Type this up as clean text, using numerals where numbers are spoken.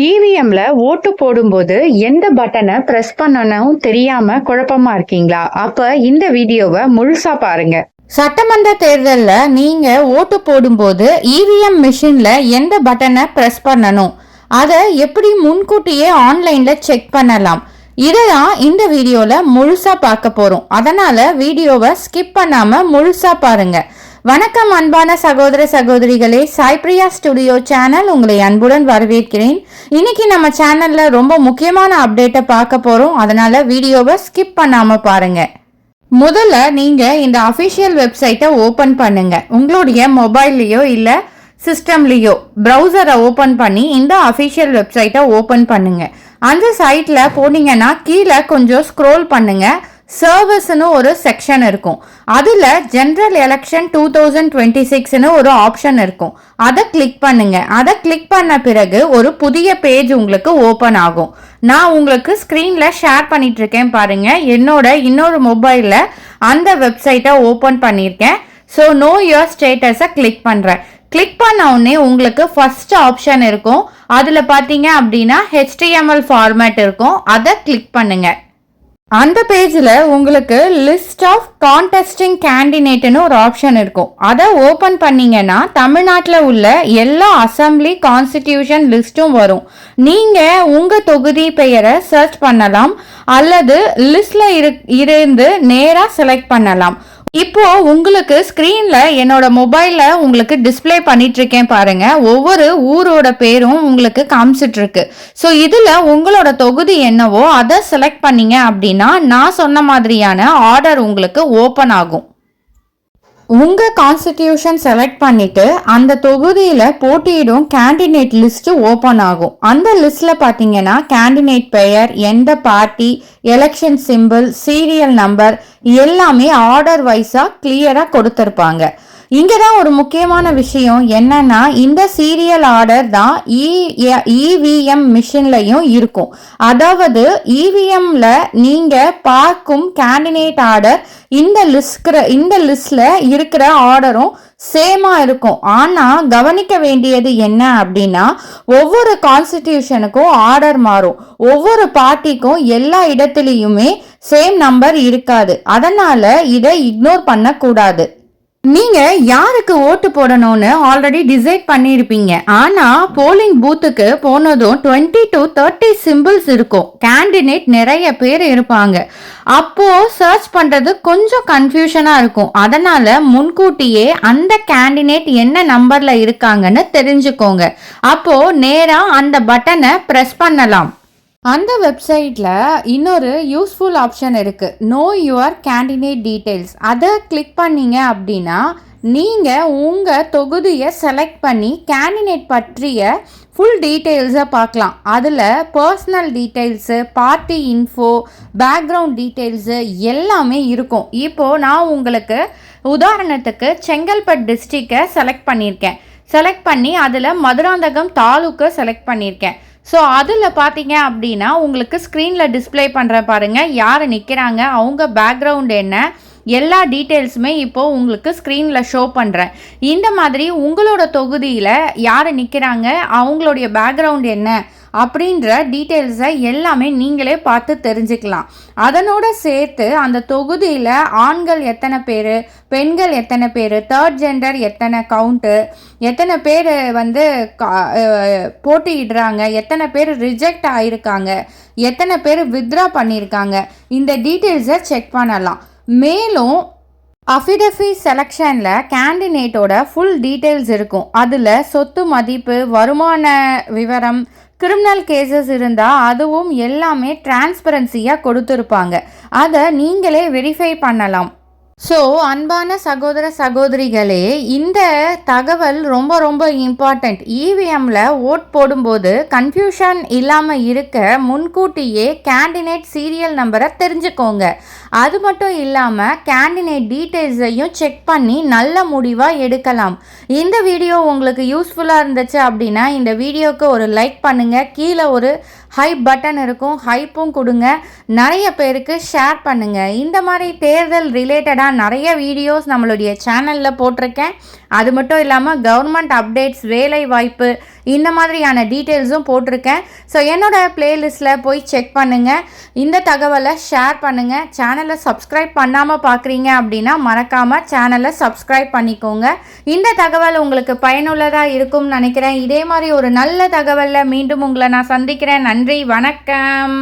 இவிஎம்ல ஓட்டு போடும்போது எந்த பட்டனை பிரஸ் பண்ணணும் தெரியாம குழப்பமா இருக்கீங்களா? அப்ப இந்த வீடியோவை முழுசா பாருங்க. சட்டமன்ற தேர்தல்ல நீங்க ஓட்டு போடும்போது இவிஎம் மிஷின்ல எந்த பட்டனை பிரஸ் பண்ணணும், அதை எப்படி முன்கூட்டியே ஆன்லைன்ல செக் பண்ணலாம், இதைதான் இந்த வீடியோல முழுசா பார்க்க போறோம். அதனால வீடியோவை ஸ்கிப் பண்ணாம முழுசா பாருங்க. வணக்கம் அன்பான சகோதர சகோதரிகளே, சாய்பிரியா ஸ்டுடியோ சேனல் உங்களை அன்புடன் வரவேற்கிறேன். இன்னைக்கு நம்ம சேனல்ல ரொம்ப முக்கியமான அப்டேட்டை பார்க்க போறோம். அதனால வீடியோவை ஸ்கிப் பண்ணாம பாருங்க. முதல்ல நீங்க இந்த அஃபிஷியல் வெப்சைட்டை ஓபன் பண்ணுங்க. உங்களுடைய மொபைல்லையோ இல்ல சிஸ்டம்லேயோ ப்ரௌசரை ஓபன் பண்ணி இந்த அஃபிஷியல் வெப்சைட்டை ஓபன் பண்ணுங்க. அந்த சைட்ல போனீங்கன்னா கீழே கொஞ்சம் ஸ்க்ரோல் பண்ணுங்க. சர்வீஸ்னு ஒரு செக்ஷன் இருக்கும். அதில் ஜென்ரல் எலெக்ஷன் 2026ன்னு ஒரு ஆப்ஷன் இருக்கும். அதை கிளிக் பண்ணுங்க. அதை கிளிக் பண்ண பிறகு ஒரு புதிய பேஜ் உங்களுக்கு ஓப்பன் ஆகும். நான் உங்களுக்கு ஸ்க்ரீனில் ஷேர் பண்ணிட்டு இருக்கேன் பாருங்க. என்னோட இன்னொரு மொபைலில் அந்த வெப்சைட்டை ஓப்பன் பண்ணியிருக்கேன். ஸோ நோ யுவர் ஸ்டேட்டஸை கிளிக் பண்ணுறேன். கிளிக் பண்ண உடனே உங்களுக்கு ஃபர்ஸ்ட் ஆப்ஷன் இருக்கும். அதில் பார்த்தீங்க அப்படின்னா HTML ஃபார்மேட் இருக்கும். அதை கிளிக் பண்ணுங்க. அந்த பேஜில் உங்களுக்கு லிஸ்ட் ஆஃப் கான்டெஸ்டிங் கேண்டிடேட்னு ஒரு ஆப்ஷன் இருக்கும். அதை ஓப்பன் பண்ணீங்கன்னா தமிழ்நாட்டில் உள்ள எல்லா அசம்பிளி கான்ஸ்டிடியூஷன் லிஸ்ட்டும் வரும். நீங்கள் உங்கள் தொகுதி பெயரை சர்ச் பண்ணலாம் அல்லது லிஸ்டில் இருந்து நேராக செலக்ட் பண்ணலாம். இப்போ உங்களுக்கு ஸ்க்ரீன்ல என்னோட மொபைல்ல உங்களுக்கு டிஸ்பிளே பண்ணிட்டு இருக்கேன் பாருங்க. ஒவ்வொரு ஊரோட பேரும் உங்களுக்கு காமிச்சிட்டு இருக்கு. ஸோ இதுல உங்களோட தொகுதி என்னவோ அதை செலக்ட் பண்ணீங்க அப்படின்னா நான் சொன்ன மாதிரியான ஆர்டர் உங்களுக்கு ஓப்பன் ஆகும். உங்க கான்ஸ்டிடியூஷன் செலக்ட் பண்ணிட்டு அந்த தொகுதியில போட்டியிடும் கேண்டிடேட் லிஸ்ட் ஓபன் ஆகும். அந்த லிஸ்ட்ல பாத்தீங்கன்னா கேண்டிடேட் பெயர், எந்த party, election simple, serial number எல்லாமே ஆர்டர் வைஸா கிளியரா கொடுத்திருப்பாங்க. இங்கதான் ஒரு முக்கியமான விஷயம் என்னன்னா, இந்த சீரியல் ஆர்டர் தான் இவிஎம் மிஷின்லயும் இருக்கும். அதாவது இவிஎம்ல நீங்க பார்க்கும் கேண்டிடேட் ஆர்டர் இந்த லிஸ்ட்ல இருக்கிற ஆர்டரும் சேமா இருக்கும். ஆனா கவனிக்க வேண்டியது என்ன அப்படின்னா, ஒவ்வொரு கான்ஸ்டிடியூஷனுக்கும் ஆர்டர் மாறும். ஒவ்வொரு பார்ட்டிக்கும் எல்லா இடத்துலயுமே சேம் நம்பர் இருக்காது. அதனால இதை இக்னோர் பண்ண கூடாது. நீங்க யாருக்கு ஓட்டு போடணும்னு ஆல்ரெடி டிசைட் பண்ணியிருப்பீங்க. ஆனா போலிங் பூத்துக்கு போனதும் 20 to 30 சிம்பிள்ஸ் இருக்கும். கேண்டிடேட் நிறைய பேர் இருப்பாங்க. அப்போ சர்ச் பண்றது கொஞ்சம் கன்ஃபியூஷனா இருக்கும். அதனால முன்கூட்டியே அந்த கேண்டிடேட் என்ன நம்பர்ல இருக்காங்கன்னு தெரிஞ்சுக்கோங்க. அப்போ நேரா அந்த பட்டனை பிரஸ் பண்ணலாம். அந்த வெப்சைட்டில் இன்னொரு யூஸ்ஃபுல் ஆப்ஷன் இருக்குது, நோ யுவர் கேண்டிடேட் டீட்டெயில்ஸ். அதை கிளிக் பண்ணீங்க அப்படின்னா நீங்கள் உங்கள் தொகுதியை செலக்ட் பண்ணி கேண்டிடேட் பற்றிய ஃபுல் டீட்டெயில்ஸை பார்க்கலாம். அதில் personal details, party info, background details எல்லாமே இருக்கும். இப்போது நான் உங்களுக்கு உதாரணத்துக்கு செங்கல்பட்டு டிஸ்ட்ரிக்டை செலக்ட் பண்ணியிருக்கேன். செலக்ட் பண்ணி அதில் மதுராந்தகம் தாலுக்கை செலக்ட் பண்ணியிருக்கேன். ஸோ அதில் பார்த்தீங்க அப்படின்னா உங்களுக்கு ஸ்க்ரீனில் டிஸ்பிளே பண்ணுற பாருங்கள், யார் நிற்கிறாங்க, அவங்க பேக்ரவுண்ட் என்ன, எல்லா டீட்டெயில்ஸுமே இப்போது உங்களுக்கு ஸ்க்ரீனில் ஷோ பண்ணுறேன். இந்த மாதிரி உங்களோட தொகுதியில் யார் நிற்கிறாங்க, அவங்களுடைய பேக்ரவுண்ட் என்ன அப்படின்ற டீட்டெயில்ஸை எல்லாமே நீங்களே பார்த்து தெரிஞ்சுக்கலாம். அதனோட சேர்த்து அந்த தொகுதியில் ஆண்கள் எத்தனை பேர், பெண்கள் எத்தனை பேர், தேர்ட் ஜெண்டர் எத்தனை கவுண்ட்டு, எத்தனை பேர் போட்டியிடுறாங்க, எத்தனை பேர் ரிஜெக்ட் ஆகியிருக்காங்க, எத்தனை பேர் வித்ட்ரா பண்ணியிருக்காங்க, இந்த டீட்டெயில்ஸை செக் பண்ணலாம். மேலும் அஃபிடவிட் செலெக்ஷனில் கேண்டிடேட்டோட ஃபுல் டீட்டெயில்ஸ் இருக்கும். அதில் சொத்து மதிப்பு, வருமான விவரம், கிரிமினல் கேசஸ் இருந்தால் அதுவும் எல்லாமே டிரான்ஸ்பரன்சியாக கொடுத்துருப்பாங்க. அதை நீங்களே வெரிஃபை பண்ணலாம். ஸோ அன்பான சகோதர சகோதரிகளே, இந்த தகவல் ரொம்ப ரொம்ப இம்பார்ட்டண்ட். இவிஎம்ல ஓட் போடும்போது கன்ஃபியூஷன் இல்லாமல் இருக்க முன்கூட்டியே கேண்டிடேட் சீரியல் நம்பரை தெரிஞ்சுக்கோங்க. அது மட்டும் இல்லாமல் கேண்டிடேட் டீட்டெயில்ஸையும் செக் பண்ணி நல்ல முடிவாக எடுக்கலாம். இந்த வீடியோ உங்களுக்கு யூஸ்ஃபுல்லாக இருந்துச்சு அப்படின்னா இந்த வீடியோவுக்கு ஒரு லைக் பண்ணுங்கள். கீழே ஒரு ஹைப் பட்டன் இருக்கும், ஹைப்பும் கொடுங்க. நிறைய பேருக்கு ஷேர் பண்ணுங்கள். இந்த மாதிரி தேர்தல் ரிலேட்டடான நான் நிறைய வீடியோஸ் நம்மளுடைய சேனலில் போட்டிருக்கேன். அது மட்டும் இல்லாமல் கவர்மெண்ட் அப்டேட்ஸ், வேலை வாய்ப்பு இந்த மாதிரியான டீட்டெயில்ஸும் போட்டிருக்கேன். ஸோ என்னோடய பிளேலிஸ்ட்டில் போய் செக் பண்ணுங்கள். இந்த தகவலை ஷேர் பண்ணுங்கள். சேனலை சப்ஸ்கிரைப் பண்ணாமல் பார்க்குறீங்க அப்படின்னா மறக்காமல் சேனலை சப்ஸ்கிரைப் பண்ணிக்கோங்க. இந்த தகவல் உங்களுக்கு பயனுள்ளதாக இருக்கும்னு நினைக்கிறேன். இதே மாதிரி ஒரு நல்ல தகவலில் மீண்டும் உங்களை நான் சந்திக்கிறேன். நன்றி, வணக்கம்.